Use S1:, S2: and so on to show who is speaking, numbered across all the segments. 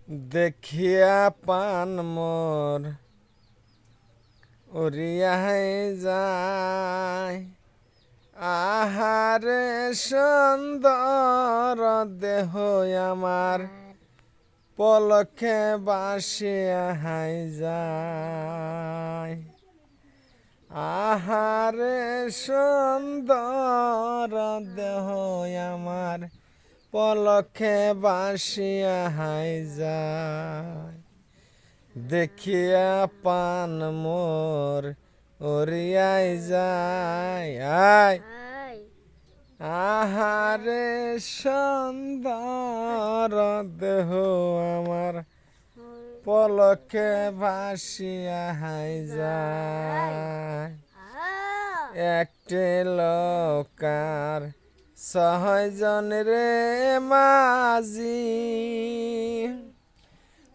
S1: দেখিয়া পান মোর উড়িয়াই যায়। আহারে সুন্দর দেহ আমার পলকে বাসিয়া হাই যায়। আহারে সুন্দর দেহ আমার পলকে বাসিয়া হাই যায়। দেখিয়া পান মোর ওরিয়াই যায়। আয় আহারে সুন্দর দেহ আমার পলকে ভাসিয়া হাই যায়। একটি লোকার ছয়জন রে মাঝি,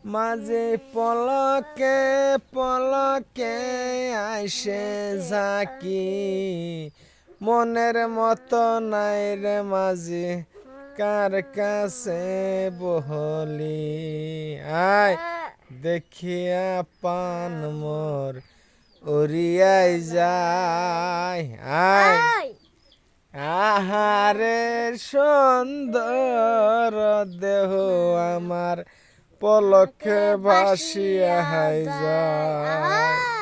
S1: মাঝে পলকে পলকে আইসে ঝাঁকি। মনের মতো নাই রে মাঝি কার কাছে বহলি। আয় দেখিয়া পান মোর উড়িয়াই যায়। আয় আহারে সুন্দর দেহ আমার পলকে ভাসিয়া হাই যায়।